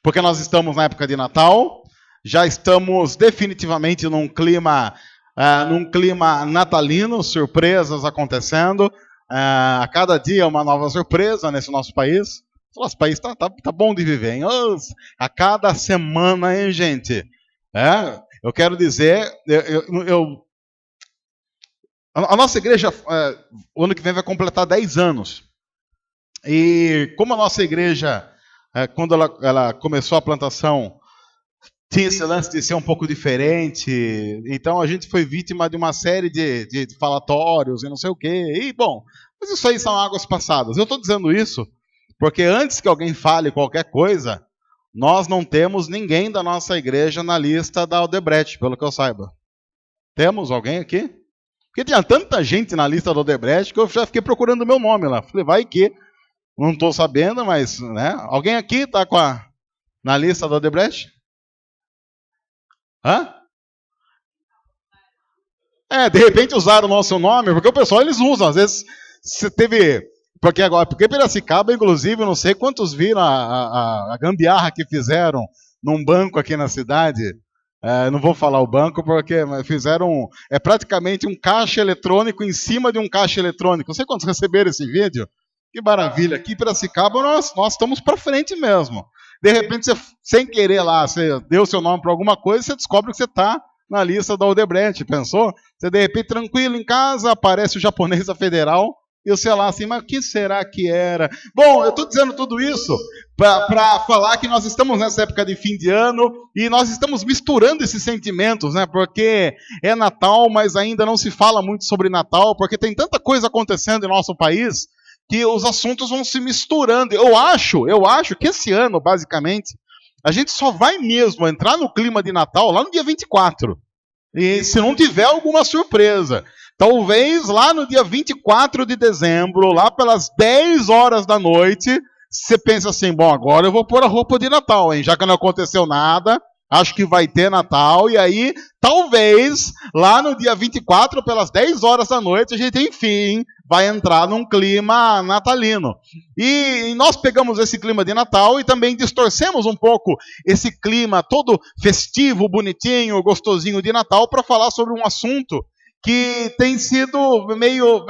porque nós estamos na época de Natal, já estamos definitivamente num clima natalino, surpresas acontecendo, a cada dia uma nova surpresa nesse nosso país. O nosso país tá bom de viver, hein? A cada semana, hein, gente? Eu quero dizer, a nossa igreja, o ano que vem vai completar 10 anos. E como a nossa igreja, quando ela começou a plantação, tinha esse lance de ser um pouco diferente, então a gente foi vítima de uma série de falatórios e não sei o quê. E, bom, mas isso aí são águas passadas. Eu estou dizendo isso porque antes que alguém fale qualquer coisa, nós não temos ninguém da nossa igreja na lista da Odebrecht, pelo que eu saiba. Temos alguém aqui? Porque tinha tanta gente na lista da Odebrecht que eu já fiquei procurando o meu nome lá. Falei, vai que... Não estou sabendo, mas... né? Alguém aqui está na lista da Odebrecht? Hã? De repente usaram o nosso nome, porque o pessoal eles usam. Às vezes você teve... Porque Piracicaba, inclusive, eu não sei quantos viram a gambiarra que fizeram num banco aqui na cidade. Não vou falar o banco, porque fizeram praticamente um caixa eletrônico em cima de um caixa eletrônico. Não sei quantos receberam esse vídeo. Que maravilha. Aqui em Piracicaba nós estamos para frente mesmo. De repente, você, sem querer lá, você deu seu nome para alguma coisa, você descobre que você está na lista da Odebrecht. Pensou? Você, de repente, tranquilo em casa, aparece o japonês da Federal, e você lá assim, mas o que será que era? Bom, eu estou dizendo tudo isso para falar que nós estamos nessa época de fim de ano e nós estamos misturando esses sentimentos, né? Porque é Natal, mas ainda não se fala muito sobre Natal, porque tem tanta coisa acontecendo em nosso país que os assuntos vão se misturando. Eu acho que esse ano, basicamente, a gente só vai mesmo entrar no clima de Natal lá no dia 24. E se não tiver alguma surpresa. Talvez lá no dia 24 de dezembro, lá pelas 10 horas da noite, você pensa assim, bom, agora eu vou pôr a roupa de Natal, hein? Já que não aconteceu nada, acho que vai ter Natal. E aí, talvez, lá no dia 24, pelas 10 horas da noite, a gente, enfim, vai entrar num clima natalino. E nós pegamos esse clima de Natal e também distorcemos um pouco esse clima todo festivo, bonitinho, gostosinho de Natal para falar sobre um assunto que tem sido meio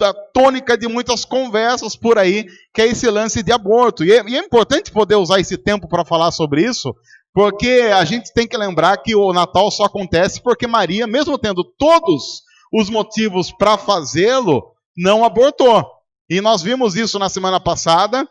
a tônica de muitas conversas por aí, que é esse lance de aborto. E é importante poder usar esse tempo para falar sobre isso, porque a gente tem que lembrar que o Natal só acontece porque Maria, mesmo tendo todos os motivos para fazê-lo, não abortou. E nós vimos isso na semana passada.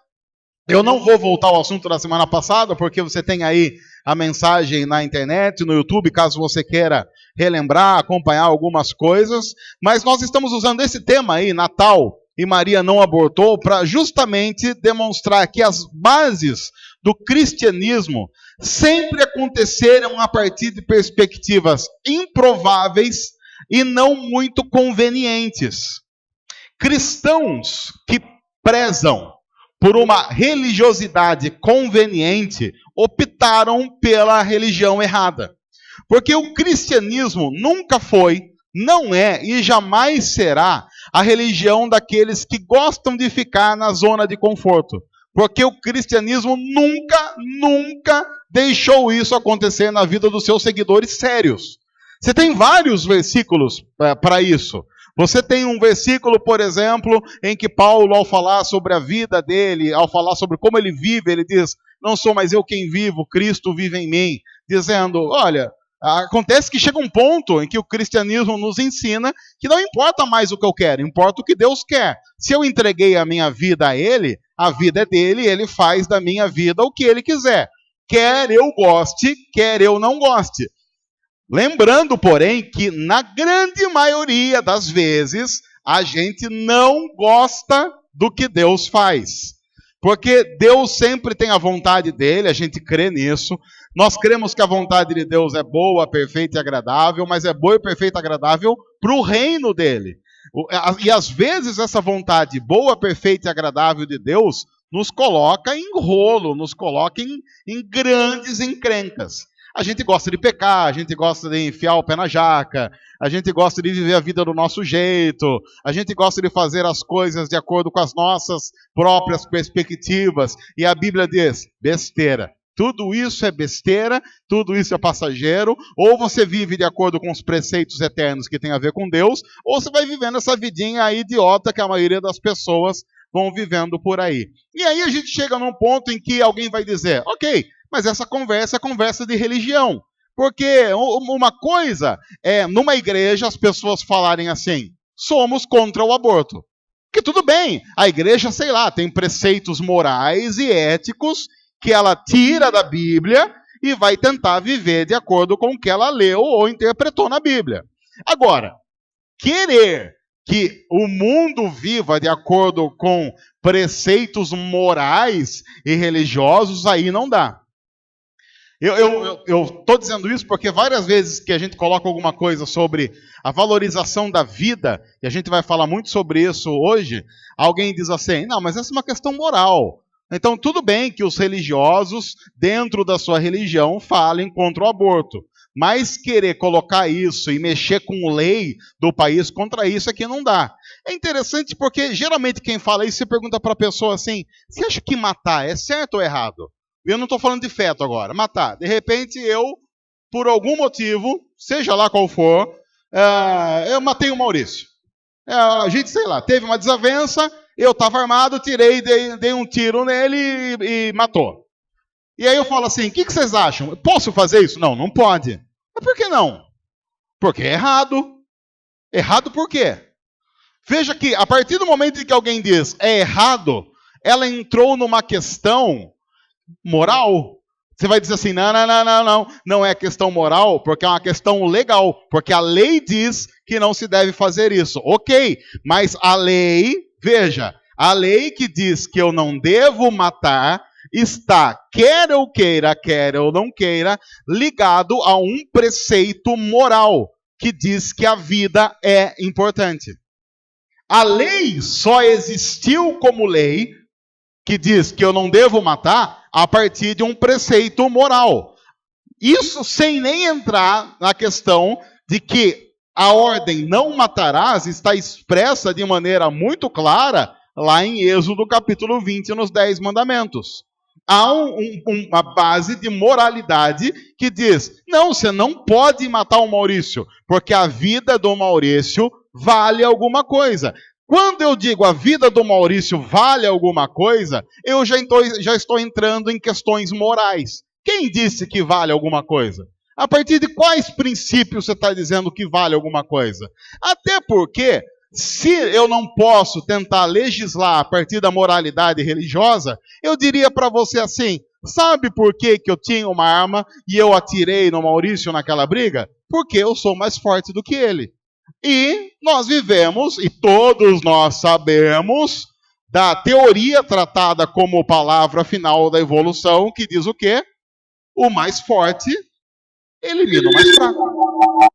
Eu não vou voltar ao assunto da semana passada, porque você tem aí a mensagem na internet, no YouTube, caso você queira relembrar, acompanhar algumas coisas. Mas nós estamos usando esse tema aí, Natal e Maria não abortou, para justamente demonstrar que as bases do cristianismo sempre aconteceram a partir de perspectivas improváveis e não muito convenientes. Cristãos que prezam por uma religiosidade conveniente optaram pela religião errada. Porque o cristianismo nunca foi, não é e jamais será a religião daqueles que gostam de ficar na zona de conforto. Porque o cristianismo nunca deixou isso acontecer na vida dos seus seguidores sérios. Você tem vários versículos para isso. Você tem um versículo, por exemplo, em que Paulo, ao falar sobre a vida dele, ao falar sobre como ele vive, ele diz, não sou mais eu quem vivo, Cristo vive em mim. Dizendo, olha, acontece que chega um ponto em que o cristianismo nos ensina que não importa mais o que eu quero, importa o que Deus quer. Se eu entreguei a minha vida a Ele, a vida é dele, Ele faz da minha vida o que Ele quiser. Quer eu goste, quer eu não goste. Lembrando, porém, que na grande maioria das vezes, a gente não gosta do que Deus faz. Porque Deus sempre tem a vontade dele, a gente crê nisso. Nós cremos que a vontade de Deus é boa, perfeita e agradável, mas é boa, perfeita e agradável para o reino dele. E às vezes essa vontade boa, perfeita e agradável de Deus nos coloca em rolo, nos coloca em grandes encrencas. A gente gosta de pecar, a gente gosta de enfiar o pé na jaca, a gente gosta de viver a vida do nosso jeito, a gente gosta de fazer as coisas de acordo com as nossas próprias perspectivas. E a Bíblia diz, besteira, tudo isso é besteira, tudo isso é passageiro, ou você vive de acordo com os preceitos eternos que tem a ver com Deus, ou você vai vivendo essa vidinha aí idiota que a maioria das pessoas vão vivendo por aí. E aí a gente chega num ponto em que alguém vai dizer, ok, mas essa conversa é conversa de religião. Porque uma coisa é, numa igreja, as pessoas falarem assim, somos contra o aborto. Que tudo bem, a igreja, sei lá, tem preceitos morais e éticos que ela tira da Bíblia e vai tentar viver de acordo com o que ela leu ou interpretou na Bíblia. Agora, querer que o mundo viva de acordo com preceitos morais e religiosos, aí não dá. Eu estou dizendo isso porque várias vezes que a gente coloca alguma coisa sobre a valorização da vida, e a gente vai falar muito sobre isso hoje, alguém diz assim, não, mas essa é uma questão moral. Então, tudo bem que os religiosos, dentro da sua religião, falem contra o aborto. Mas querer colocar isso e mexer com lei do país contra isso aqui não dá. É interessante porque, geralmente, quem fala isso, você pergunta para a pessoa assim, você acha que matar é certo ou errado? Eu não estou falando de feto agora, matar. De repente, eu, por algum motivo, seja lá qual for, eu matei o Maurício. A gente, sei lá, teve uma desavença, eu estava armado, tirei, dei um tiro nele e matou. E aí eu falo assim, o que vocês acham? Posso fazer isso? Não, não pode. Mas por que não? Porque é errado. Errado por quê? Veja que, a partir do momento em que alguém diz é errado, ela entrou numa questão moral. Você vai dizer assim, não é questão moral, porque é uma questão legal, porque a lei diz que não se deve fazer isso. Ok, mas a lei, veja, a lei que diz que eu não devo matar, está, quer eu queira, quer eu não queira, ligado a um preceito moral, que diz que a vida é importante. A lei só existiu como lei, que diz que eu não devo matar, a partir de um preceito moral. Isso sem nem entrar na questão de que a ordem não matarás está expressa de maneira muito clara lá em Êxodo capítulo 20, nos 10 mandamentos. Há uma base de moralidade que diz, não, você não pode matar o Maurício, porque a vida do Maurício vale alguma coisa. Quando eu digo a vida do Maurício vale alguma coisa, eu já estou entrando em questões morais. Quem disse que vale alguma coisa? A partir de quais princípios você está dizendo que vale alguma coisa? Até porque, se eu não posso tentar legislar a partir da moralidade religiosa, eu diria para você assim, sabe por que eu tinha uma arma e eu atirei no Maurício naquela briga? Porque eu sou mais forte do que ele. E nós vivemos, e todos nós sabemos, da teoria tratada como palavra final da evolução, que diz o quê? O mais forte elimina o mais fraco.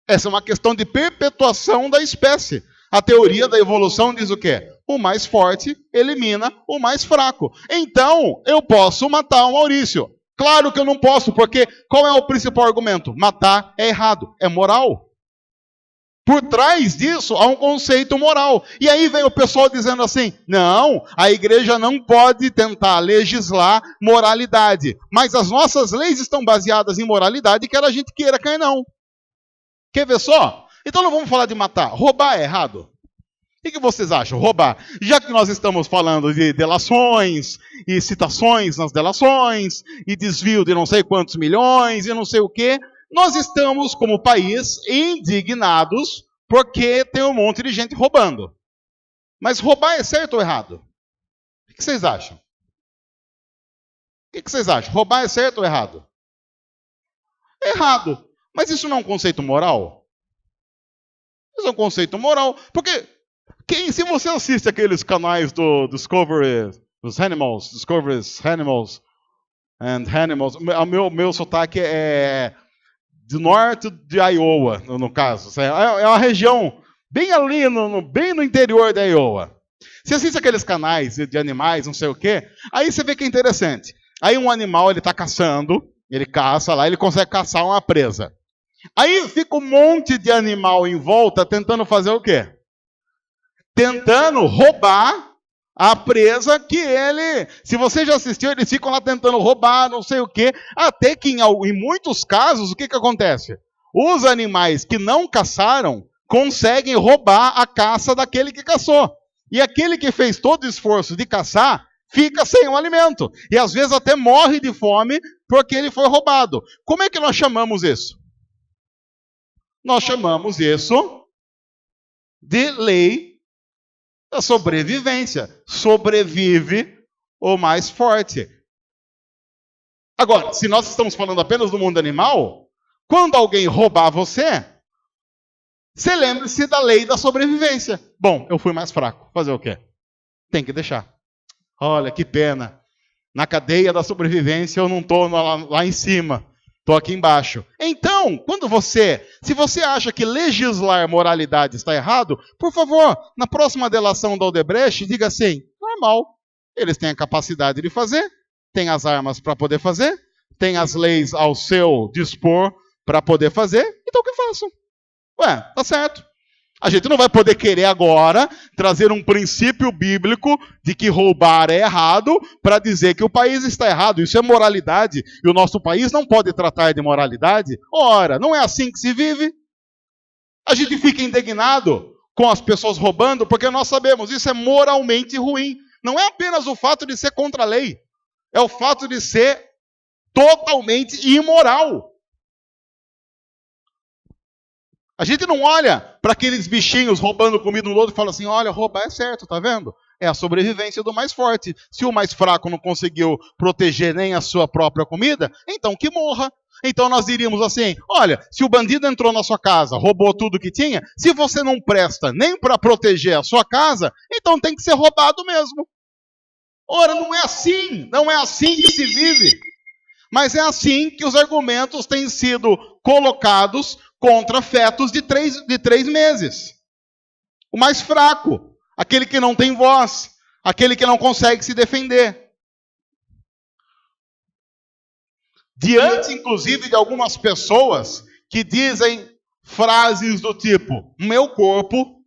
Essa é uma questão de perpetuação da espécie. A teoria da evolução diz o quê? O mais forte elimina o mais fraco. Então, eu posso matar o Maurício. Claro que eu não posso, porque qual é o principal argumento? Matar é errado, é moral. Por trás disso, há um conceito moral. E aí vem o pessoal dizendo assim, não, a igreja não pode tentar legislar moralidade. Mas as nossas leis estão baseadas em moralidade, quer a gente queira, quer não. Quer ver só? Então não vamos falar de matar. Roubar é errado? O que vocês acham? Roubar. Já que nós estamos falando de delações, e citações nas delações, e desvio de não sei quantos milhões, e não sei o quê, nós estamos, como país, indignados porque tem um monte de gente roubando. Mas roubar é certo ou errado? O que vocês acham? O que vocês acham? Roubar é certo ou errado? É errado. Mas isso não é um conceito moral? Isso é um conceito moral. Porque se você assiste aqueles canais do Discovery, dos Animals, Discovery Animals and Animals, o meu sotaque é do norte de Iowa, no caso. É uma região bem ali, bem no interior da Iowa. Você assiste aqueles canais de animais, não sei o quê, aí você vê que é interessante. Aí um animal, ele está caçando, ele caça lá, ele consegue caçar uma presa. Aí fica um monte de animal em volta tentando fazer o quê? Tentando roubar A presa que se você já assistiu, eles ficam lá tentando roubar, não sei o quê, até que em muitos casos, o que acontece? Os animais que não caçaram conseguem roubar a caça daquele que caçou. E aquele que fez todo o esforço de caçar, fica sem o alimento. E às vezes até morre de fome porque ele foi roubado. Como é que nós chamamos isso? Nós chamamos isso de lei da sobrevivência. Sobrevive o mais forte. Agora, se nós estamos falando apenas do mundo animal, quando alguém roubar você lembre-se da lei da sobrevivência. Bom, eu fui mais fraco. Fazer o quê? Tem que deixar. Olha, que pena. Na cadeia da sobrevivência eu não estou lá em cima. Estou aqui embaixo. Então, se você acha que legislar moralidade está errado, por favor, na próxima delação da Odebrecht, diga assim, normal. Eles têm a capacidade de fazer, têm as armas para poder fazer, têm as leis ao seu dispor para poder fazer, então que façam. Ué, tá certo. A gente não vai poder querer agora trazer um princípio bíblico de que roubar é errado para dizer que o país está errado. Isso é moralidade. E o nosso país não pode tratar de moralidade. Ora, não é assim que se vive. A gente fica indignado com as pessoas roubando porque nós sabemos isso é moralmente ruim. Não é apenas o fato de ser contra a lei. É o fato de ser totalmente imoral. A gente não olha para aqueles bichinhos roubando comida um do outro e fala assim, olha, roubar é certo, tá vendo? É a sobrevivência do mais forte. Se o mais fraco não conseguiu proteger nem a sua própria comida, então que morra. Então nós diríamos assim, olha, se o bandido entrou na sua casa, roubou tudo que tinha, se você não presta nem para proteger a sua casa, então tem que ser roubado mesmo. Ora, não é assim que se vive. Mas é assim que os argumentos têm sido colocados contra fetos de 3 meses. O mais fraco, aquele que não tem voz, aquele que não consegue se defender. Diante, inclusive, de algumas pessoas que dizem frases do tipo, meu corpo,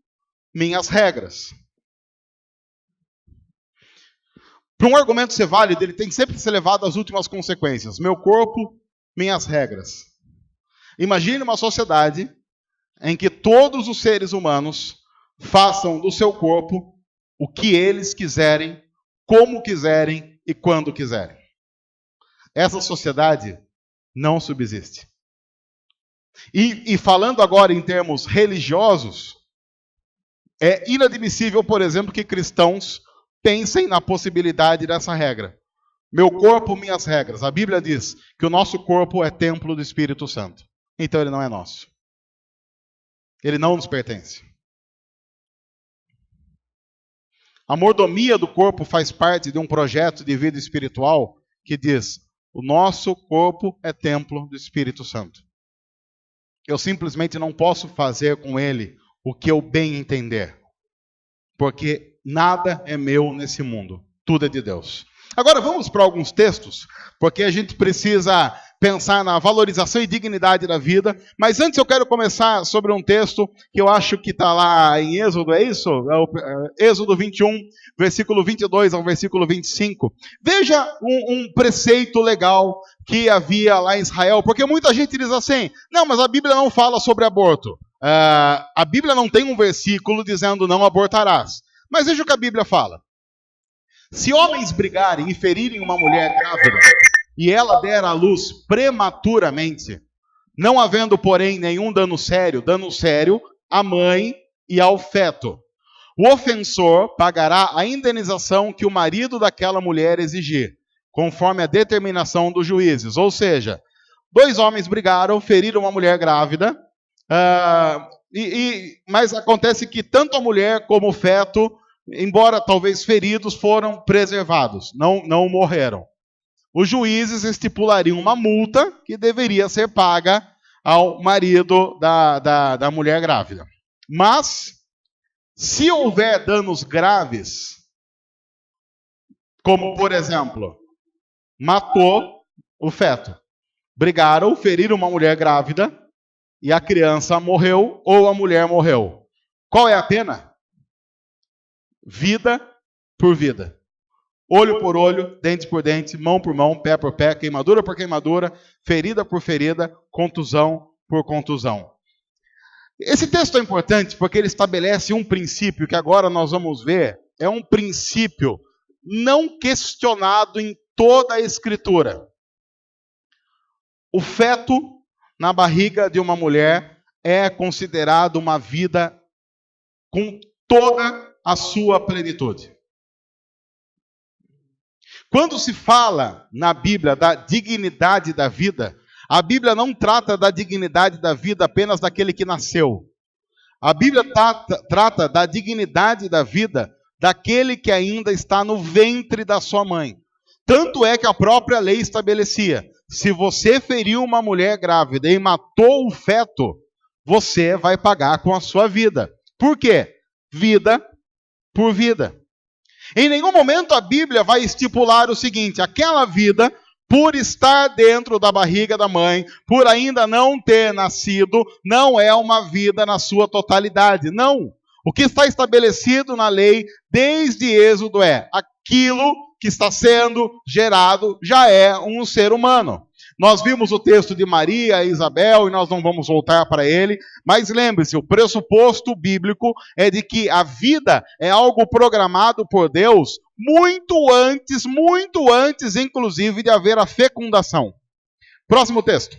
minhas regras. Para um argumento ser válido, ele tem que sempre ser levado às últimas consequências. Meu corpo, minhas regras. Imagine uma sociedade em que todos os seres humanos façam do seu corpo o que eles quiserem, como quiserem e quando quiserem. Essa sociedade não subsiste. E falando agora em termos religiosos, é inadmissível, por exemplo, que cristãos pensem na possibilidade dessa regra. Meu corpo, minhas regras. A Bíblia diz que o nosso corpo é templo do Espírito Santo. Então ele não é nosso. Ele não nos pertence. A mordomia do corpo faz parte de um projeto de vida espiritual que diz: o nosso corpo é templo do Espírito Santo. Eu simplesmente não posso fazer com ele o que eu bem entender. Porque nada é meu nesse mundo. Tudo é de Deus. Agora vamos para alguns textos, porque a gente precisa pensar na valorização e dignidade da vida. Mas antes eu quero começar sobre um texto que eu acho que está lá em Êxodo, é isso? Êxodo 21, versículo 22 ao versículo 25. Veja um preceito legal que havia lá em Israel, porque muita gente diz assim, não, mas a Bíblia não fala sobre aborto. A Bíblia não tem um versículo dizendo não abortarás. Mas veja o que a Bíblia fala. Se homens brigarem e ferirem uma mulher grávida, e ela der à luz prematuramente, não havendo, porém, nenhum dano sério à mãe e ao feto, o ofensor pagará a indenização que o marido daquela mulher exigir, conforme a determinação dos juízes. Ou seja, 2 homens brigaram, feriram uma mulher grávida, mas acontece que tanto a mulher como o feto, embora talvez feridos, foram preservados, não morreram. Os juízes estipulariam uma multa que deveria ser paga ao marido da mulher grávida. Mas, se houver danos graves, como, por exemplo, matou o feto, brigaram, feriram uma mulher grávida, e a criança morreu ou a mulher morreu. Qual é a pena? Vida por vida. Olho por olho, dente por dente, mão por mão, pé por pé, queimadura por queimadura, ferida por ferida, contusão por contusão. Esse texto é importante porque ele estabelece um princípio que agora nós vamos ver. É um princípio não questionado em toda a Escritura. O feto na barriga de uma mulher é considerado uma vida com toda a sua plenitude. Quando se fala na Bíblia da dignidade da vida, a Bíblia não trata da dignidade da vida apenas daquele que nasceu. A Bíblia trata da dignidade da vida daquele que ainda está no ventre da sua mãe. Tanto é que a própria lei estabelecia: se você feriu uma mulher grávida e matou o feto, você vai pagar com a sua vida. Por quê? Vida por vida. Em nenhum momento a Bíblia vai estipular o seguinte: aquela vida, por estar dentro da barriga da mãe, por ainda não ter nascido, não é uma vida na sua totalidade. Não. O que está estabelecido na lei desde Êxodo é: aquilo que está sendo gerado já é um ser humano. Nós vimos o texto de Maria e Isabel e nós não vamos voltar para ele, mas lembre-se, o pressuposto bíblico é de que a vida é algo programado por Deus muito antes, inclusive, de haver a fecundação. Próximo texto.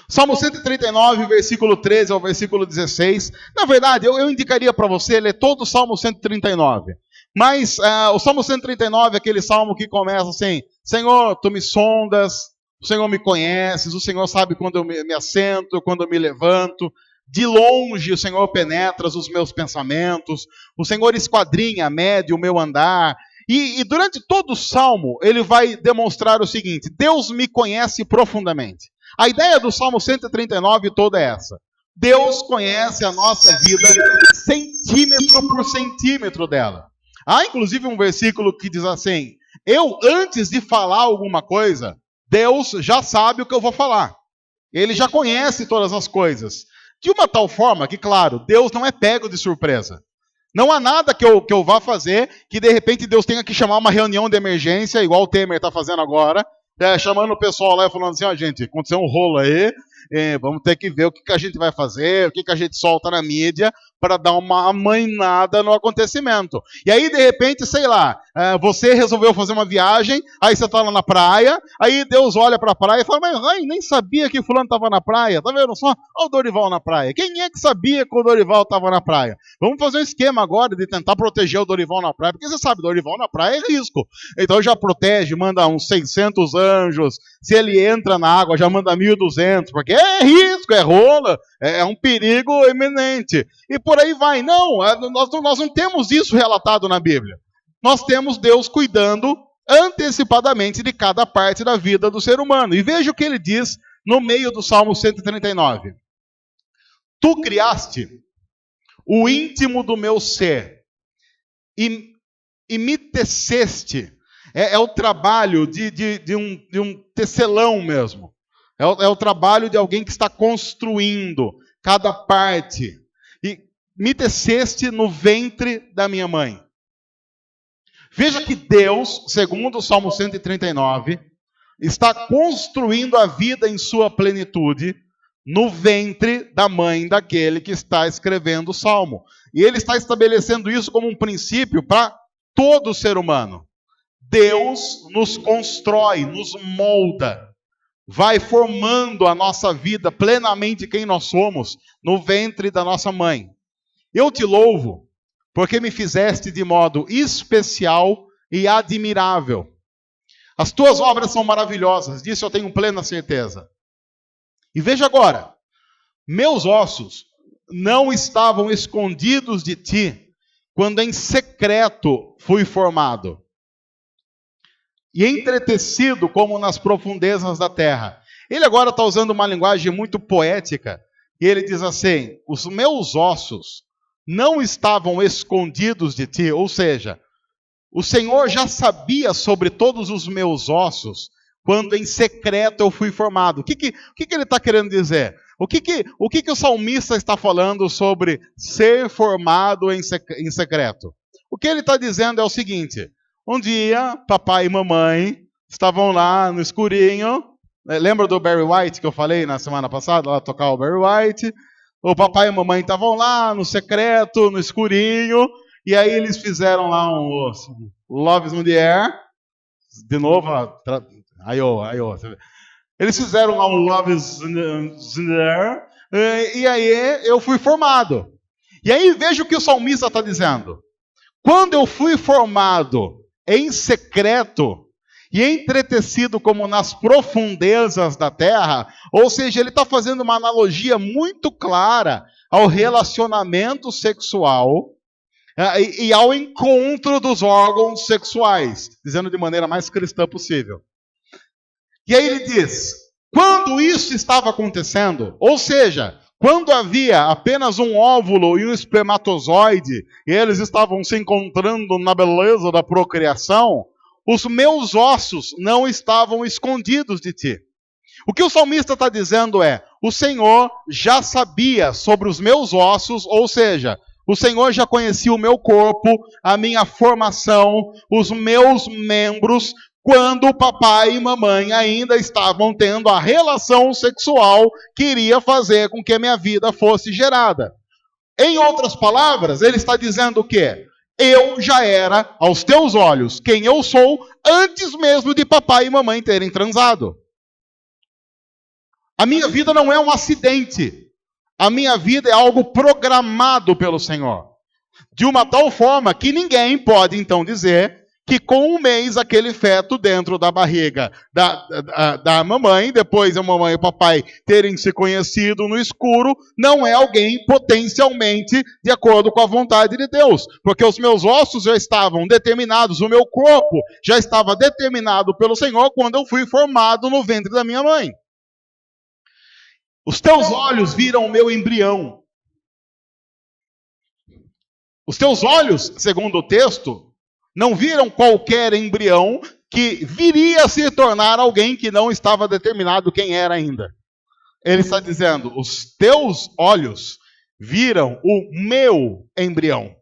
Salmo 139, versículo 13 ao versículo 16. Na verdade, eu indicaria para você ler todo o Salmo 139. Mas o Salmo 139 é aquele salmo que começa assim: Senhor, tu me sondas, o Senhor me conheces, o Senhor sabe quando eu me assento, quando eu me levanto. De longe o Senhor penetra os meus pensamentos, o Senhor esquadrinha, mede o meu andar. E durante todo o salmo, ele vai demonstrar o seguinte: Deus me conhece profundamente. A ideia do Salmo 139 toda é essa: Deus conhece a nossa vida centímetro por centímetro dela. Há inclusive um versículo que diz assim: eu, antes de falar alguma coisa, Deus já sabe o que eu vou falar. Ele já conhece todas as coisas. De uma tal forma que, claro, Deus não é pego de surpresa. Não há nada que eu vá fazer que, de repente, Deus tenha que chamar uma reunião de emergência, igual o Temer está fazendo agora, chamando o pessoal lá e falando assim: ó, gente, aconteceu um rolo aí, vamos ter que ver o que a gente vai fazer, o que a gente solta na mídia, para dar uma amainada no acontecimento. E aí, de repente, sei lá, você resolveu fazer uma viagem, aí você está lá na praia, aí Deus olha para a praia e fala: mas nem sabia que fulano estava na praia, tá vendo só? Olha o Dorival na praia. Quem é que sabia que o Dorival estava na praia? Vamos fazer um esquema agora de tentar proteger o Dorival na praia, porque você sabe, Dorival na praia é risco. Então já protege, manda uns 600 anjos, se ele entra na água já manda 1.200, porque é risco, é rola, é um perigo iminente. E por aí vai. Não, nós não temos isso relatado na Bíblia. Nós temos Deus cuidando antecipadamente de cada parte da vida do ser humano. E veja o que ele diz no meio do Salmo 139. Tu criaste o íntimo do meu ser e me teceste. É o trabalho de um tecelão mesmo. É o trabalho de alguém que está construindo cada parte. E me teceste no ventre da minha mãe. Veja que Deus, segundo o Salmo 139, está construindo a vida em sua plenitude no ventre da mãe daquele que está escrevendo o Salmo. E ele está estabelecendo isso como um princípio para todo ser humano. Deus nos constrói, nos molda, vai formando a nossa vida plenamente quem nós somos no ventre da nossa mãe. Eu te louvo, porque me fizeste de modo especial e admirável. As tuas obras são maravilhosas, disso eu tenho plena certeza. E veja agora, meus ossos não estavam escondidos de ti, quando em secreto fui formado, e entretecido como nas profundezas da terra. Ele agora está usando uma linguagem muito poética, e ele diz assim: os meus ossos não estavam escondidos de ti, ou seja, o Senhor já sabia sobre todos os meus ossos, quando em secreto eu fui formado. O que ele está querendo dizer? O que o salmista está falando sobre ser formado em secreto? O que ele está dizendo é o seguinte: um dia, papai e mamãe estavam lá no escurinho. Lembra do Barry White que eu falei na semana passada? Lá tocar o Barry White. O papai e a mamãe estavam lá no secreto, no escurinho. E aí eles fizeram lá um Love is in the Air. De novo, eles fizeram lá um Love is in the Air. E aí eu fui formado. E aí veja o que o salmista está dizendo. Quando eu fui formado em secreto e entretecido como nas profundezas da terra, ou seja, ele está fazendo uma analogia muito clara ao relacionamento sexual e ao encontro dos órgãos sexuais, dizendo de maneira mais cristã possível. E aí ele diz, quando isso estava acontecendo, ou seja, quando havia apenas um óvulo e um espermatozoide, e eles estavam se encontrando na beleza da procriação, os meus ossos não estavam escondidos de ti. O que o salmista está dizendo é, o Senhor já sabia sobre os meus ossos, ou seja, o Senhor já conhecia o meu corpo, a minha formação, os meus membros, quando o papai e mamãe ainda estavam tendo a relação sexual que iria fazer com que a minha vida fosse gerada. Em outras palavras, ele está dizendo o quê? Eu já era, aos teus olhos, quem eu sou, antes mesmo de papai e mamãe terem transado. A minha vida não é um acidente. A minha vida é algo programado pelo Senhor. De uma tal forma que ninguém pode, então, dizer que com um mês aquele feto dentro da barriga da mamãe, depois a mamãe e o papai terem se conhecido no escuro, não é alguém potencialmente de acordo com a vontade de Deus. Porque os meus ossos já estavam determinados, o meu corpo já estava determinado pelo Senhor quando eu fui formado no ventre da minha mãe. Os teus olhos viram o meu embrião. Os teus olhos, segundo o texto, não viram qualquer embrião que viria a se tornar alguém que não estava determinado quem era ainda. Ele está dizendo, os teus olhos viram o meu embrião.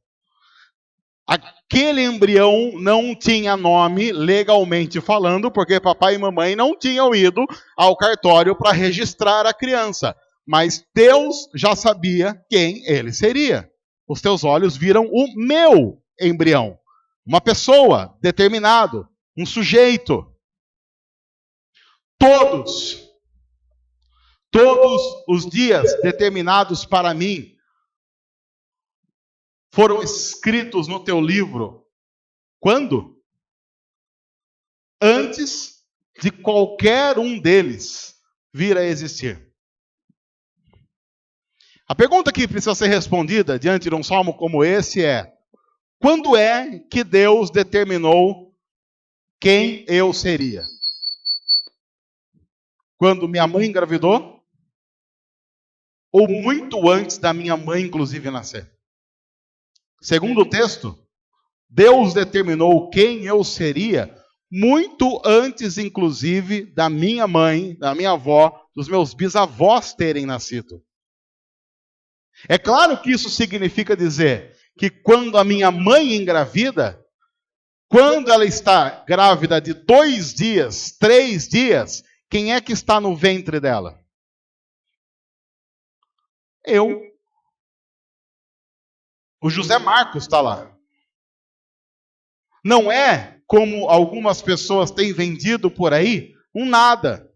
Aquele embrião não tinha nome legalmente falando, porque papai e mamãe não tinham ido ao cartório para registrar a criança. Mas Deus já sabia quem ele seria. Os teus olhos viram o meu embrião. Uma pessoa, determinado, um sujeito. Todos os dias determinados para mim foram escritos no teu livro. Quando? Antes de qualquer um deles vir a existir. A pergunta que precisa ser respondida diante de um salmo como esse é: quando é que Deus determinou quem eu seria? Quando minha mãe engravidou? Ou muito antes da minha mãe, inclusive, nascer? Segundo o texto, Deus determinou quem eu seria muito antes, inclusive, da minha mãe, da minha avó, dos meus bisavós terem nascido. É claro que isso significa dizer que quando a minha mãe engravida, quando ela está grávida de 2 dias, 3 dias, quem é que está no ventre dela? Eu. O José Marcos está lá. Não é, como algumas pessoas têm vendido por aí, um nada.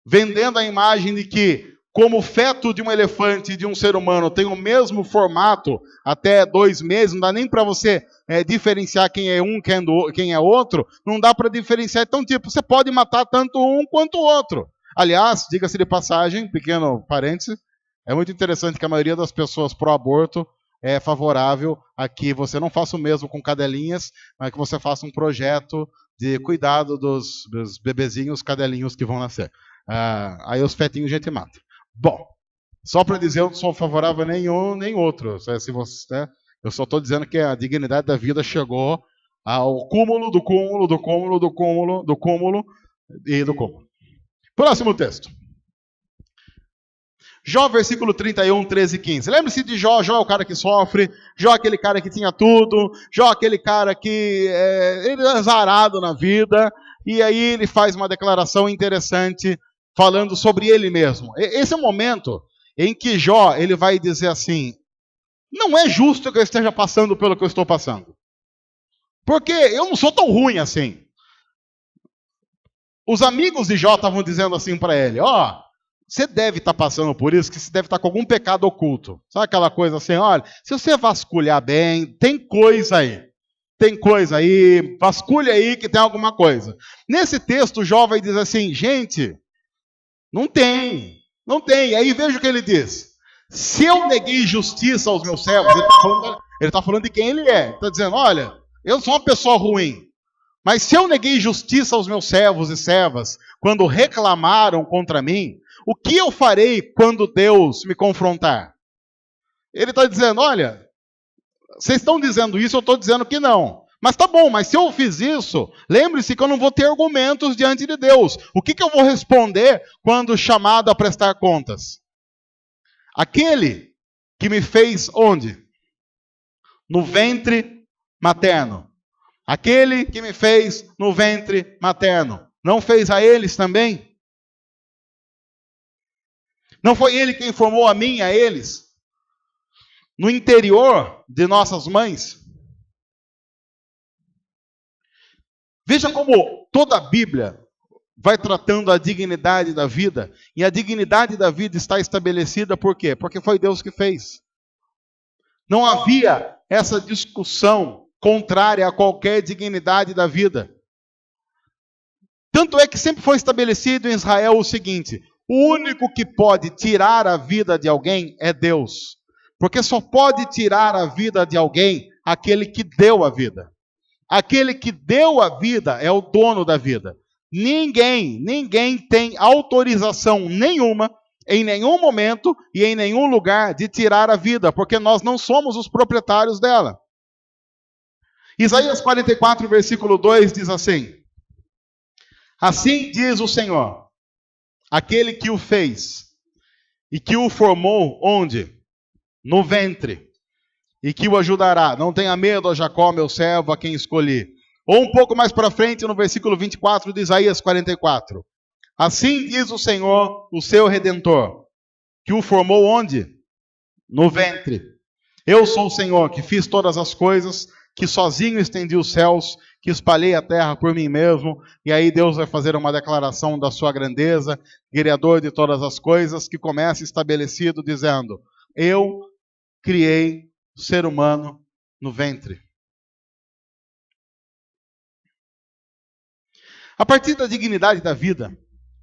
Vendendo a imagem de que, como o feto de um elefante e de um ser humano tem o mesmo formato até 2 meses, não dá nem para você diferenciar quem é um, quem é outro, não dá para diferenciar. Então, você pode matar tanto um quanto o outro. Aliás, diga-se de passagem, pequeno parêntese, é muito interessante que a maioria das pessoas pró-aborto é favorável a que você não faça o mesmo com cadelinhas, mas que você faça um projeto de cuidado dos bebezinhos, cadelinhos que vão nascer. Aí os fetinhos a gente mata. Bom, só para dizer, eu não sou favorável a nenhum nem outro. Se você, eu só estou dizendo que a dignidade da vida chegou ao cúmulo do cúmulo, do cúmulo, do cúmulo, do cúmulo e do cúmulo. Próximo texto. Jó, versículo 31, 13 e 15. Lembre-se de Jó. Jó é o cara que sofre. Jó é aquele cara que tinha tudo. Jó é aquele cara que ele é azarado na vida. E aí ele faz uma declaração interessante falando sobre ele mesmo. Esse é o momento em que Jó ele vai dizer assim: não é justo que eu esteja passando pelo que eu estou passando. Porque eu não sou tão ruim assim. Os amigos de Jó estavam dizendo assim para ele: ó, você deve estar passando por isso, que você deve estar com algum pecado oculto. Sabe aquela coisa assim, olha, se você vasculhar bem, tem coisa aí. Tem coisa aí, vasculha aí que tem alguma coisa. Nesse texto, Jó vai dizer assim: gente, não tem. E aí veja o que ele diz. Se eu neguei justiça aos meus servos, ele está falando de quem ele é. Ele está dizendo, olha, eu sou uma pessoa ruim. Mas se eu neguei justiça aos meus servos e servas, quando reclamaram contra mim, o que eu farei quando Deus me confrontar? Ele está dizendo, olha, vocês estão dizendo isso, eu estou dizendo que não. Mas tá bom, mas se eu fiz isso, lembre-se que eu não vou ter argumentos diante de Deus. O que eu vou responder quando chamado a prestar contas? Aquele que me fez onde? No ventre materno. Aquele que me fez no ventre materno. Não fez a eles também? Não foi ele quem formou a mim e a eles? No interior de nossas mães? Veja como toda a Bíblia vai tratando a dignidade da vida. E a dignidade da vida está estabelecida por quê? Porque foi Deus que fez. Não havia essa discussão contrária a qualquer dignidade da vida. Tanto é que sempre foi estabelecido em Israel o seguinte: o único que pode tirar a vida de alguém é Deus. Porque só pode tirar a vida de alguém aquele que deu a vida. Aquele que deu a vida é o dono da vida. Ninguém tem autorização nenhuma, em nenhum momento e em nenhum lugar, de tirar a vida, porque nós não somos os proprietários dela. Isaías 44, versículo 2 diz assim: assim diz o Senhor, aquele que o fez e que o formou onde? No ventre, e que o ajudará. Não tenha medo, ó Jacó, meu servo, a quem escolhi. Ou um pouco mais para frente, no versículo 24 de Isaías 44. Assim diz o Senhor, o seu Redentor, que o formou onde? No ventre. Eu sou o Senhor, que fiz todas as coisas, que sozinho estendi os céus, que espalhei a terra por mim mesmo. E aí Deus vai fazer uma declaração da sua grandeza, Criador de todas as coisas, que começa estabelecido dizendo: eu criei o ser humano no ventre. A partir da dignidade da vida,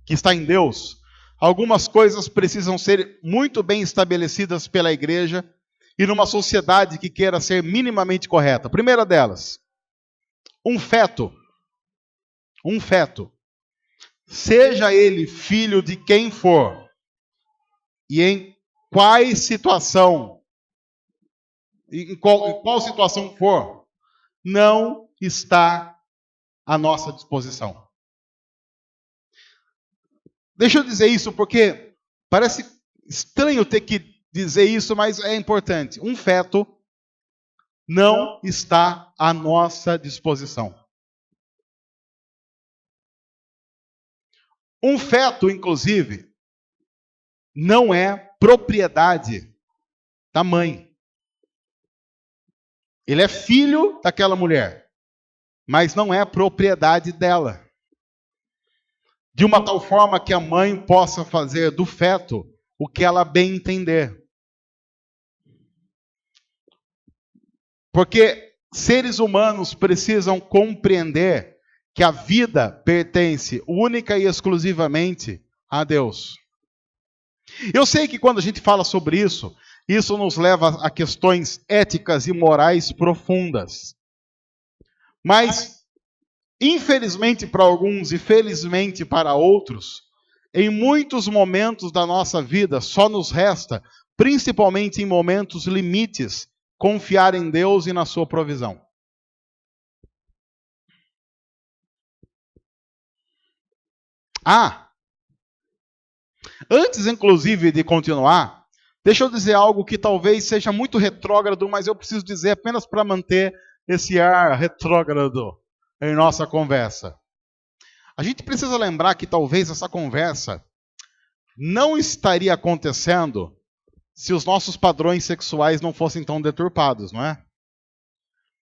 que está em Deus, algumas coisas precisam ser muito bem estabelecidas pela igreja e numa sociedade que queira ser minimamente correta. A primeira delas, um feto, seja ele filho de quem for, e em qual situação for, não está à nossa disposição. Deixa eu dizer isso porque parece estranho ter que dizer isso, mas é importante. Um feto não está à nossa disposição. Um feto, inclusive, não é propriedade da mãe. Ele é filho daquela mulher, mas não é propriedade dela. De uma tal forma que a mãe possa fazer do feto o que ela bem entender. Porque seres humanos precisam compreender que a vida pertence única e exclusivamente a Deus. Eu sei que quando a gente fala sobre isso, isso nos leva a questões éticas e morais profundas. Mas, infelizmente para alguns e felizmente para outros, em muitos momentos da nossa vida só nos resta, principalmente em momentos limites, confiar em Deus e na sua provisão. Antes, inclusive, de continuar, deixa eu dizer algo que talvez seja muito retrógrado, mas eu preciso dizer apenas para manter esse ar retrógrado em nossa conversa. A gente precisa lembrar que talvez essa conversa não estaria acontecendo se os nossos padrões sexuais não fossem tão deturpados, não é?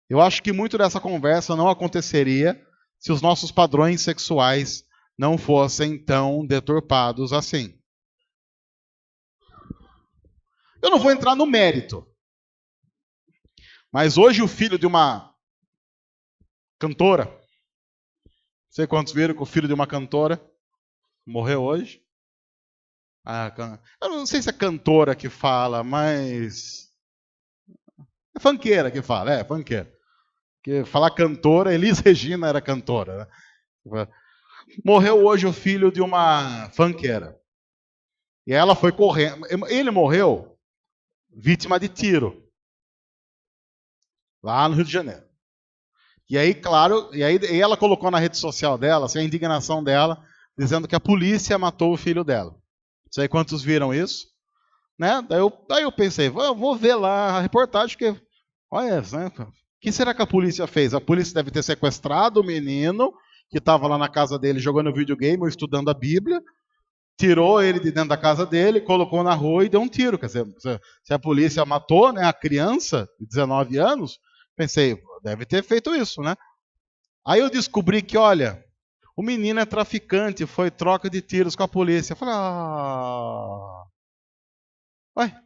Eu acho que muito dessa conversa não aconteceria se os nossos padrões sexuais não fossem tão deturpados assim. Eu não vou entrar no mérito, mas hoje o filho de uma cantora, não sei quantos viram que o filho de uma cantora morreu hoje. Eu não sei se é cantora que fala, mas é funkeira que fala, funkeira. Porque falar cantora, Elis Regina era cantora, né? Morreu hoje o filho de uma funkeira. E ela foi correndo. Ele morreu vítima de tiro. Lá no Rio de Janeiro. E aí, claro, e ela colocou na rede social dela, assim, a indignação dela, dizendo que a polícia matou o filho dela. Não sei quantos viram isso. Né? Daí eu pensei, eu vou ver lá a reportagem, porque, olha, né? O que será que a polícia fez? A polícia deve ter sequestrado o menino, que estava lá na casa dele jogando videogame ou estudando a Bíblia, tirou ele de dentro da casa dele, colocou na rua e deu um tiro. Quer dizer, se a polícia matou, né, a criança de 19 anos, pensei, deve ter feito isso, né? Aí eu descobri que, olha, o menino é traficante, foi troca de tiros com a polícia. Eu falei, ué.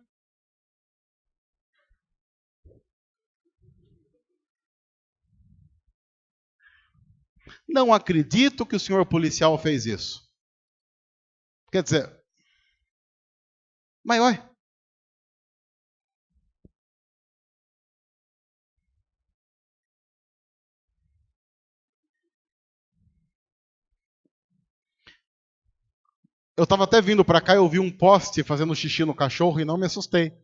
Não acredito que o senhor policial fez isso. Quer dizer, mas olha. Eu estava até vindo para cá e eu vi um poste fazendo xixi no cachorro e não me assustei.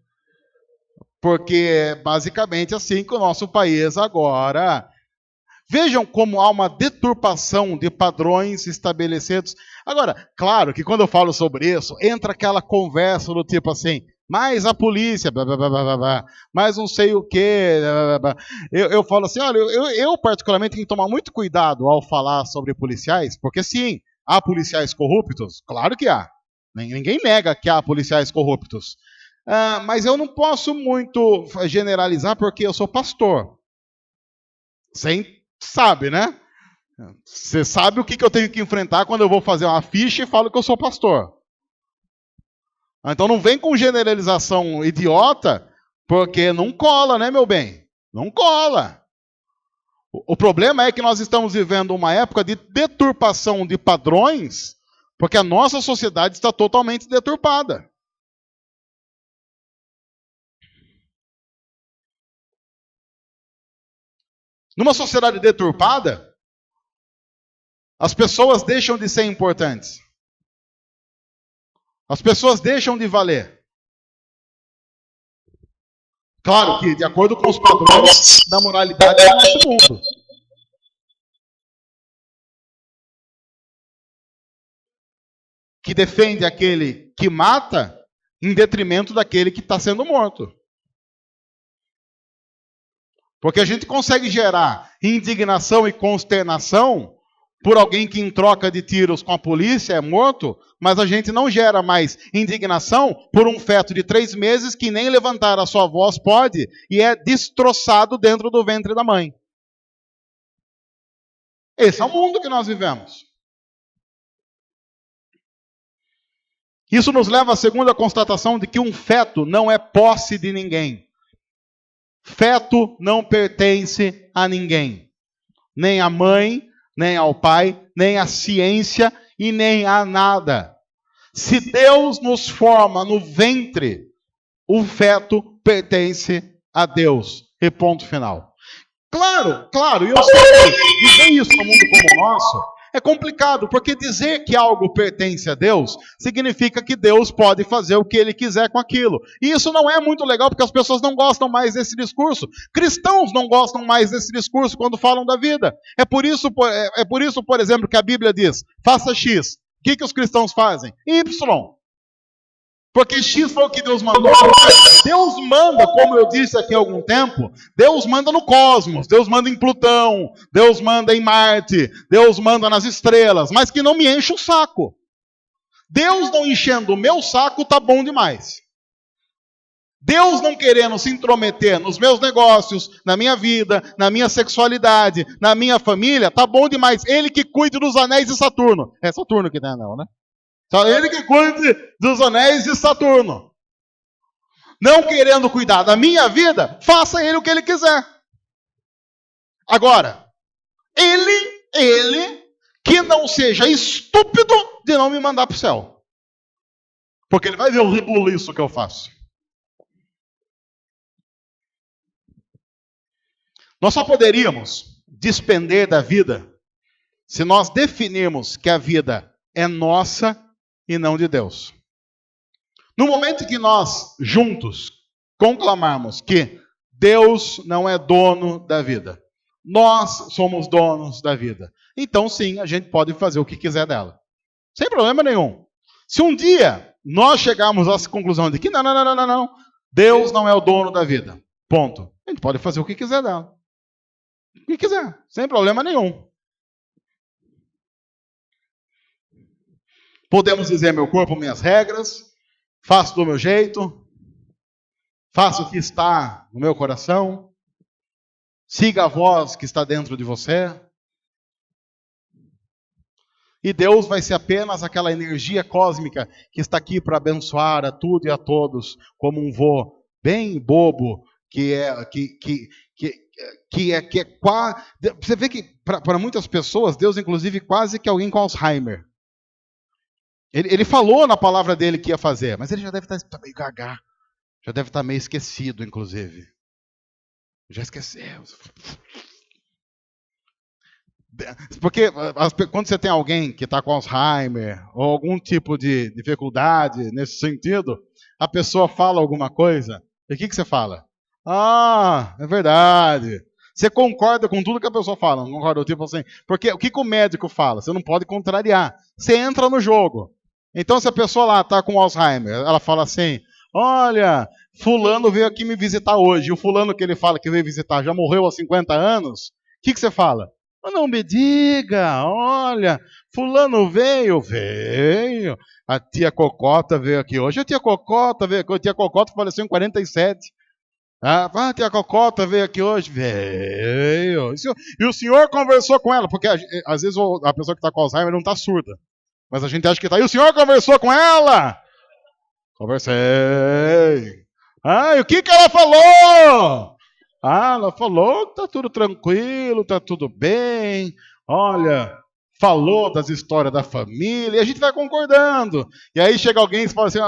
Porque é basicamente assim que o nosso país agora... Vejam como há uma deturpação de padrões estabelecidos. Agora, claro que quando eu falo sobre isso, entra aquela conversa do tipo assim, mais a polícia, blá, blá, blá, blá, blá, mais não sei o quê. Blá, blá, blá. Eu falo assim, olha, eu particularmente tenho que tomar muito cuidado ao falar sobre policiais, porque sim, há policiais corruptos? Claro que há. Ninguém nega que há policiais corruptos. Mas eu não posso muito generalizar porque eu sou pastor. Sem sabe, né? Você sabe o que eu tenho que enfrentar quando eu vou fazer uma ficha e falo que eu sou pastor. Então não vem com generalização idiota, porque não cola, né, meu bem? Não cola. O problema é que nós estamos vivendo uma época de deturpação de padrões, porque a nossa sociedade está totalmente deturpada. Numa sociedade deturpada, as pessoas deixam de ser importantes. As pessoas deixam de valer. Claro que de acordo com os padrões da moralidade do nosso mundo. Que defende aquele que mata em detrimento daquele que está sendo morto. Porque a gente consegue gerar indignação e consternação por alguém que em troca de tiros com a polícia é morto, mas a gente não gera mais indignação por um feto de 3 meses que nem levantar a sua voz pode e é destroçado dentro do ventre da mãe. Esse é o mundo que nós vivemos. Isso nos leva à segunda constatação de que um feto não é posse de ninguém. Feto não pertence a ninguém. Nem à mãe, nem ao pai, nem à ciência e nem a nada. Se Deus nos forma no ventre, o feto pertence a Deus. E ponto final. Claro, e eu sei que dizer isso no mundo como o nosso é complicado, porque dizer que algo pertence a Deus significa que Deus pode fazer o que Ele quiser com aquilo. E isso não é muito legal, porque as pessoas não gostam mais desse discurso. Cristãos não gostam mais desse discurso quando falam da vida. É por isso, por exemplo, que a Bíblia diz, faça X. O que os cristãos fazem? Y. Porque X foi o que Deus mandou. Deus manda, como eu disse aqui há algum tempo, Deus manda no cosmos, Deus manda em Plutão, Deus manda em Marte, Deus manda nas estrelas, mas que não me enche o saco. Deus não enchendo o meu saco tá bom demais. Deus não querendo se intrometer nos meus negócios, na minha vida, na minha sexualidade, na minha família, tá bom demais. Ele que cuide dos anéis de Saturno. É Saturno que tem anel, né? Só ele que cuide dos anéis de Saturno. Não querendo cuidar da minha vida, faça ele o que ele quiser. Agora, ele que não seja estúpido de não me mandar para o céu. Porque ele vai ver o rebuliço que eu faço. Nós só poderíamos despender da vida se nós definirmos que a vida é nossa e não de Deus. No momento que nós, juntos, conclamarmos que Deus não é dono da vida, nós somos donos da vida, então sim, a gente pode fazer o que quiser dela. Sem problema nenhum. Se um dia nós chegarmos à conclusão de que não, Deus não é o dono da vida, ponto. A gente pode fazer o que quiser dela. O que quiser, sem problema nenhum. Podemos dizer: meu corpo, minhas regras, faço do meu jeito, faço o que está no meu coração, siga a voz que está dentro de você. E Deus vai ser apenas aquela energia cósmica que está aqui para abençoar a tudo e a todos, como um vô bem bobo, que é quase... Você vê que para muitas pessoas, Deus inclusive quase que alguém com Alzheimer. Ele falou na palavra dele que ia fazer, mas ele já deve estar meio gaga. Já deve estar meio esquecido, inclusive. Já esqueceu. Porque quando você tem alguém que está com Alzheimer, ou algum tipo de dificuldade nesse sentido, a pessoa fala alguma coisa, e o que você fala? Ah, é verdade. Você concorda com tudo que a pessoa fala, não concorda? Tipo assim, porque o que o médico fala? Você não pode contrariar. Você entra no jogo. Então, se a pessoa lá está com Alzheimer, ela fala assim: olha, fulano veio aqui me visitar hoje. E o fulano que ele fala que veio visitar já morreu há 50 anos. O que você fala? Não me diga, olha, fulano veio. A tia Cocota veio aqui hoje. A tia Cocota veio aqui. A tia Cocota faleceu em 47. A tia Cocota veio aqui hoje. Veio. E o senhor conversou com ela, porque às vezes a pessoa que está com Alzheimer não está surda. Mas a gente acha que está. E o senhor conversou com ela? Conversei. E o que ela falou? Ela falou que está tudo tranquilo, está tudo bem. Olha, falou das histórias da família. E a gente vai concordando. E aí chega alguém e fala assim: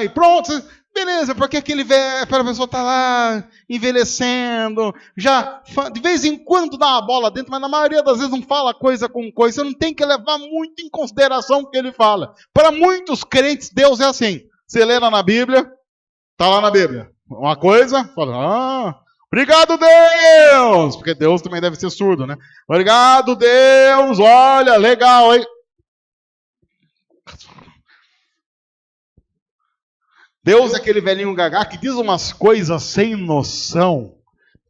e pronto. Beleza, porque aquele velho, a pessoa está lá envelhecendo, já de vez em quando dá uma bola dentro, mas na maioria das vezes não fala coisa com coisa. Você não tem que levar muito em consideração o que ele fala. Para muitos crentes, Deus é assim. Você lê lá na Bíblia, está lá na Bíblia. Uma coisa, fala: obrigado, Deus! Porque Deus também deve ser surdo, né? Obrigado, Deus! Olha, legal, hein? Deus é aquele velhinho gagá que diz umas coisas sem noção,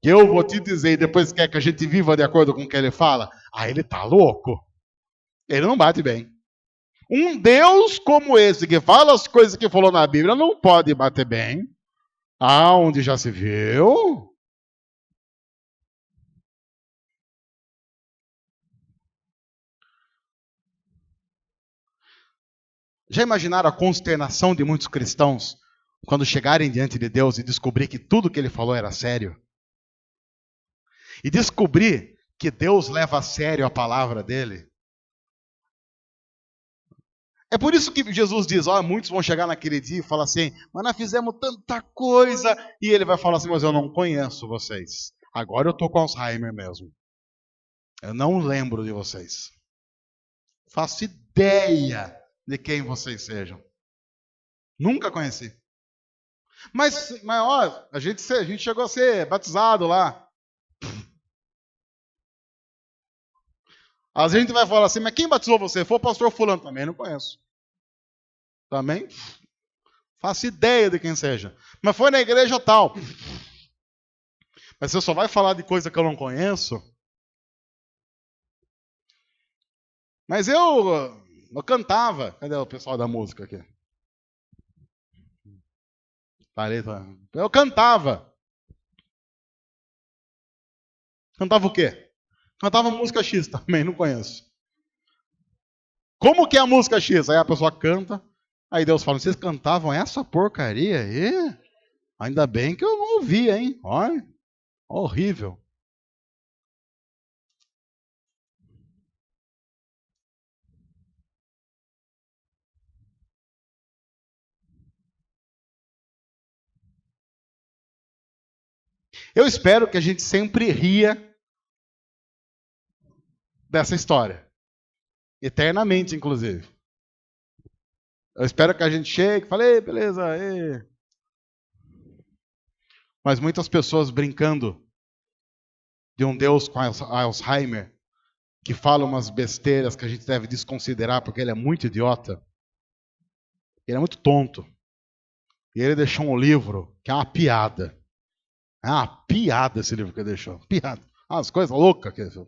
que eu vou te dizer, e depois quer que a gente viva de acordo com o que ele fala. Ele tá louco. Ele não bate bem. Um Deus como esse, que fala as coisas que falou na Bíblia, não pode bater bem. Onde já se viu? Já imaginaram a consternação de muitos cristãos quando chegarem diante de Deus e descobrir que tudo que ele falou era sério? E descobrir que Deus leva a sério a palavra dele? É por isso que Jesus diz: muitos vão chegar naquele dia e falar assim: mas nós fizemos tanta coisa. E ele vai falar assim: mas eu não conheço vocês. Agora eu estou com Alzheimer mesmo. Eu não lembro de vocês. Faço ideia de quem vocês sejam. Nunca conheci. Mas a gente chegou a ser batizado lá. A gente vai falar assim: mas quem batizou você? Foi o pastor fulano também, não conheço. Também faço ideia de quem seja. Mas foi na igreja tal. Mas você só vai falar de coisa que eu não conheço? Mas eu cantava. Cadê o pessoal da música aqui? Parei, tá. Eu cantava. Cantava o quê? Cantava música X também, não conheço. Como que é a música X? Aí a pessoa canta, aí Deus fala, vocês cantavam essa porcaria aí? Ainda bem que eu não ouvi, hein? Olha, horrível. Eu espero que a gente sempre ria dessa história. Eternamente, inclusive. Eu espero que a gente chegue e fale, beleza, Mas muitas pessoas brincando de um Deus com Alzheimer, que fala umas besteiras que a gente deve desconsiderar porque ele é muito idiota. Ele é muito tonto. E ele deixou um livro que é uma piada. É uma piada esse livro que ele deixou. Piada. Umas coisas loucas que ele fez.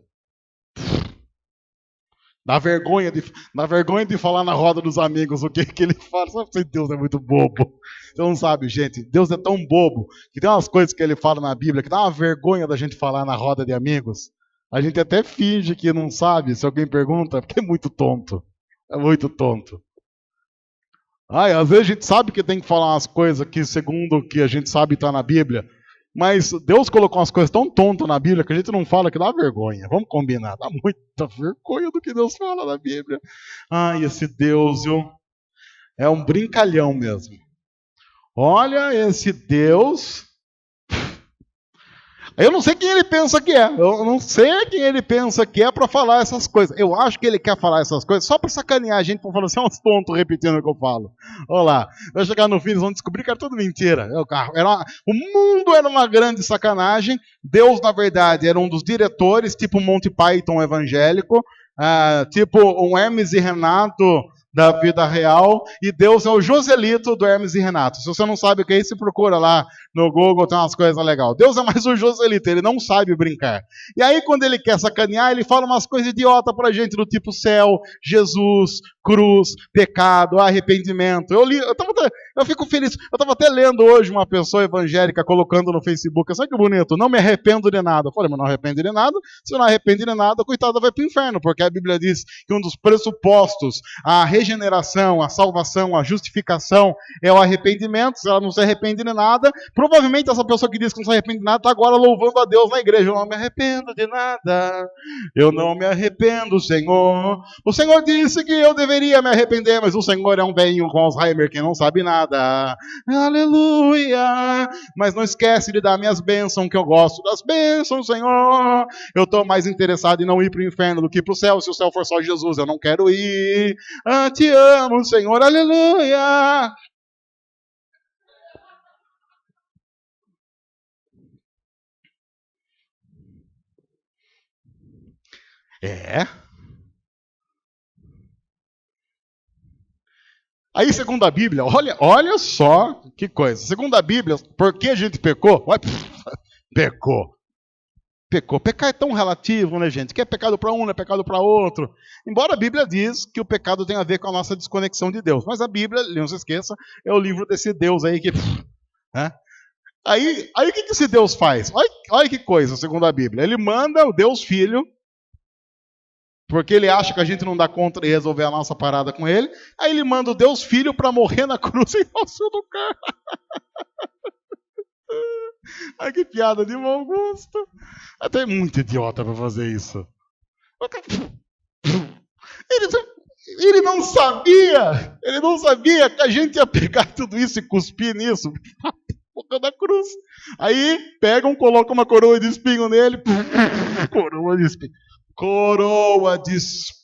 Dá vergonha de falar na roda dos amigos o que ele fala. Só porque Deus é muito bobo. Você não sabe, gente. Deus é tão bobo que tem umas coisas que ele fala na Bíblia que dá uma vergonha da gente falar na roda de amigos. A gente até finge que não sabe se alguém pergunta, porque é muito tonto. É muito tonto. Ai, às vezes a gente sabe que tem que falar umas coisas que, segundo o que a gente sabe, está na Bíblia. Mas Deus colocou umas coisas tão tontas na Bíblia que a gente não fala que dá vergonha. Vamos combinar, dá muita vergonha do que Deus fala na Bíblia. Ai, esse Deus, viu? É um brincalhão mesmo. Olha, esse Deus. Eu não sei quem ele pensa que é. Eu não sei quem ele pensa que é para falar essas coisas. Eu acho que ele quer falar essas coisas só para sacanear a gente, para falar assim, uns tontos repetindo o que eu falo. Olha lá. Vai chegar no fim, eles vão descobrir que era tudo mentira. O mundo era uma grande sacanagem. Deus, na verdade, era um dos diretores, tipo Monty Python evangélico, tipo um Hermes e Renato da vida real, e Deus é o Joselito do Hermes e Renato. Se você não sabe o que é isso, procura lá no Google, tem umas coisas legais. Deus é mais o Joselito, ele não sabe brincar. E aí, quando ele quer sacanear, ele fala umas coisas idiota pra gente, do tipo céu, Jesus, cruz, pecado, arrependimento. Eu fico feliz. Eu estava até lendo hoje uma pessoa evangélica colocando no Facebook, sabe que bonito, não me arrependo de nada. Eu falei, mas não arrepende de nada? Se não arrepende de nada, coitada vai para o inferno, porque a Bíblia diz que um dos pressupostos, a regeneração, a salvação, a justificação é o arrependimento. Se ela não se arrepende de nada, provavelmente essa pessoa que diz que não se arrepende de nada está agora louvando a Deus na igreja. Eu não me arrependo de nada. Eu não me arrependo, Senhor. O Senhor disse que eu deveria me arrepender, mas o Senhor é um velho com Alzheimer que não sabe nada. Aleluia. Mas não esquece de dar minhas bênçãos, que eu gosto das bênçãos, Senhor. Eu estou mais interessado em não ir para o inferno do que para o céu. Se o céu for só Jesus, eu não quero ir. Te amo, Senhor. Aleluia. É. Aí, segundo a Bíblia, olha só que coisa. Segundo a Bíblia, por que a gente pecou? Pecou. Pecar é tão relativo, né, gente? Que é pecado para um, não é pecado para outro. Embora a Bíblia diz que o pecado tem a ver com a nossa desconexão de Deus. Mas a Bíblia, não se esqueça, é o livro desse Deus aí que... Né? Aí o que esse Deus faz? Olha que coisa, segundo a Bíblia. Ele manda o Deus Filho, porque ele acha que a gente não dá conta de resolver a nossa parada com ele. Aí ele manda o Deus Filho para morrer na cruz em nosso lugar. Ai, que piada de mau gosto. Até muito idiota para fazer isso. Ele não sabia que a gente ia pegar tudo isso e cuspir nisso. Da cruz. Aí pegam, colocam uma coroa de espinho nele. Coroa de espinho. Coroa de espinho.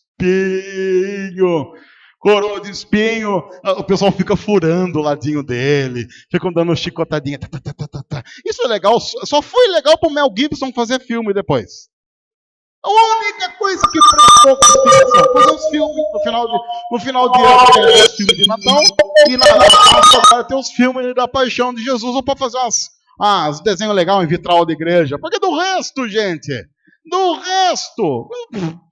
Coroa de espinho. O pessoal fica furando o ladinho dele. Ficam dando chicotadinha. Isso é legal. Só foi legal pro Mel Gibson fazer filme depois. A única coisa que prestou consideração. Fazer os filmes no final de ano, tem os filmes de Natal, e na Páscoa agora tem os filmes da Paixão de Jesus, ou para fazer uns desenhos legais em vitral de igreja. Porque do resto, gente,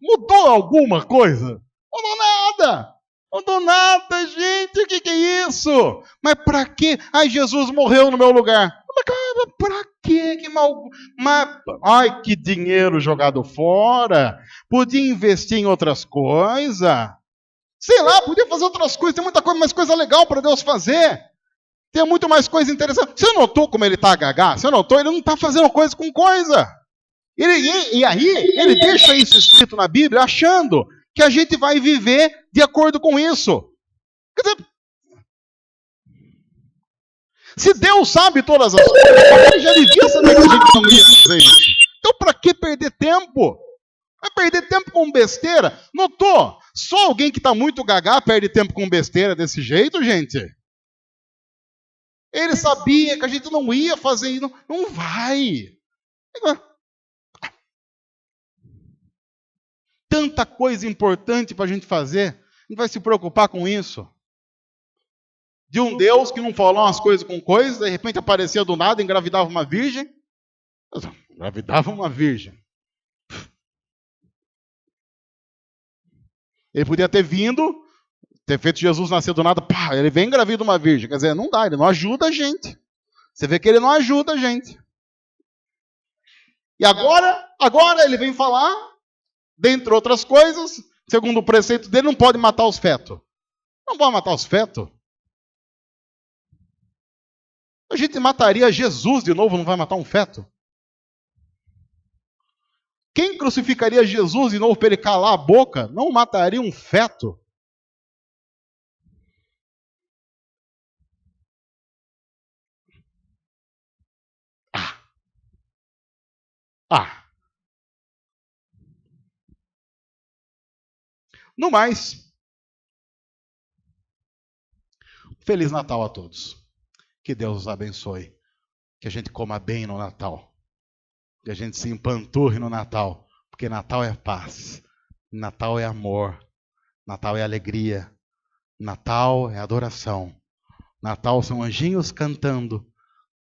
mudou alguma coisa? Mudou nada. Mudou nada, gente. O que é isso? Mas para quê? Ai, Jesus morreu no meu lugar. Mas, cara, para quê? Que mal... Ai, que dinheiro jogado fora. Podia investir em outras coisas. Sei lá, podia fazer outras coisas. Tem muita coisa, mais coisa legal para Deus fazer. Tem muito mais coisa interessante. Você notou como ele está gaga? Você notou? Ele não está fazendo coisa com coisa. E aí, ele deixa isso escrito na Bíblia achando que a gente vai viver de acordo com isso. Quer dizer, se Deus sabe todas as coisas, ele já devia saber que a gente não ia fazer isso. Então, para que perder tempo? Vai perder tempo com besteira? Notou? Só alguém que está muito gaga perde tempo com besteira desse jeito, gente? Ele sabia que a gente não ia fazer isso. Não vai. Tanta coisa importante para a gente fazer. A gente vai se preocupar com isso. De um Deus que não falou umas coisas com coisas, de repente aparecia do nada, engravidava uma virgem. Engravidava uma virgem. Ele podia ter vindo, ter feito Jesus nascer do nada, pá, ele vem engravida uma virgem. Quer dizer, não dá, ele não ajuda a gente. Você vê que ele não ajuda a gente. E agora ele vem falar, dentre outras coisas, segundo o preceito dele, não pode matar os fetos. Não pode matar os fetos. A gente mataria Jesus de novo, não vai matar um feto? Quem crucificaria Jesus de novo para ele calar a boca, não mataria um feto? No mais, Feliz Natal a todos. Que Deus os abençoe. Que a gente coma bem no Natal. Que a gente se empanturre no Natal. Porque Natal é paz. Natal é amor. Natal é alegria. Natal é adoração. Natal são anjinhos cantando.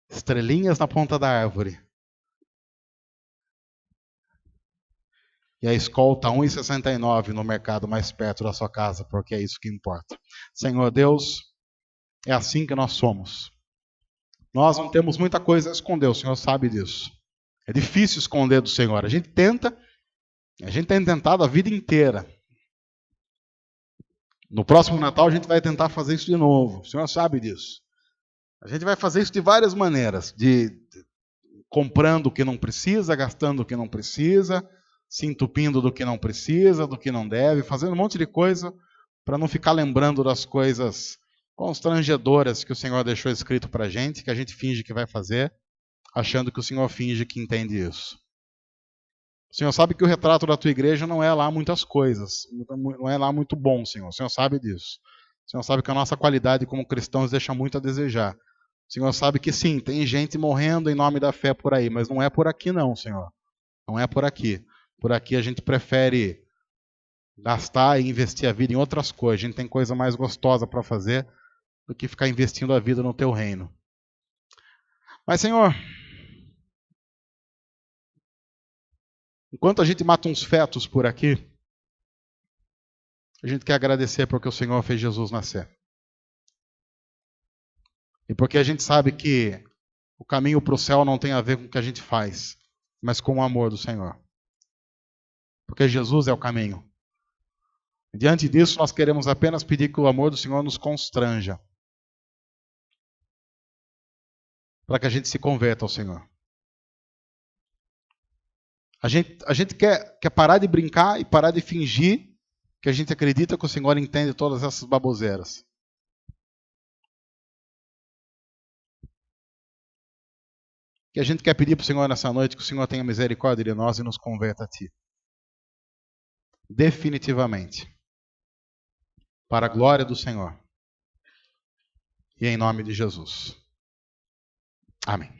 Estrelinhas na ponta da árvore. E a escolta 1,69 no mercado mais perto da sua casa, porque é isso que importa. Senhor Deus, é assim que nós somos. Nós não temos muita coisa a esconder, o Senhor sabe disso. É difícil esconder do Senhor. A gente tem tentado a vida inteira. No próximo Natal a gente vai tentar fazer isso de novo. O Senhor sabe disso. A gente vai fazer isso de várias maneiras. Comprando o que não precisa, gastando o que não precisa, se entupindo do que não precisa, do que não deve, fazendo um monte de coisa para não ficar lembrando das coisas constrangedoras que o Senhor deixou escrito para a gente, que a gente finge que vai fazer, achando que o Senhor finge que entende isso. O Senhor sabe que o retrato da tua igreja não é lá muitas coisas, não é lá muito bom, Senhor. O Senhor sabe disso. O Senhor sabe que a nossa qualidade como cristãos deixa muito a desejar. O Senhor sabe que sim, tem gente morrendo em nome da fé por aí, mas não é por aqui não, Senhor. Não é por aqui. Por aqui a gente prefere gastar e investir a vida em outras coisas. A gente tem coisa mais gostosa para fazer do que ficar investindo a vida no teu reino. Mas, Senhor, enquanto a gente mata uns fetos por aqui, a gente quer agradecer porque o Senhor fez Jesus nascer. E porque a gente sabe que o caminho para o céu não tem a ver com o que a gente faz, mas com o amor do Senhor. Porque Jesus é o caminho. Diante disso, nós queremos apenas pedir que o amor do Senhor nos constranja. Para que a gente se converta ao Senhor. A gente quer parar de brincar e parar de fingir que a gente acredita que o Senhor entende todas essas baboseiras. Que a gente quer pedir para o Senhor nessa noite que o Senhor tenha misericórdia de nós e nos converta a Ti. Definitivamente. Para a glória do Senhor. E em nome de Jesus. Amém.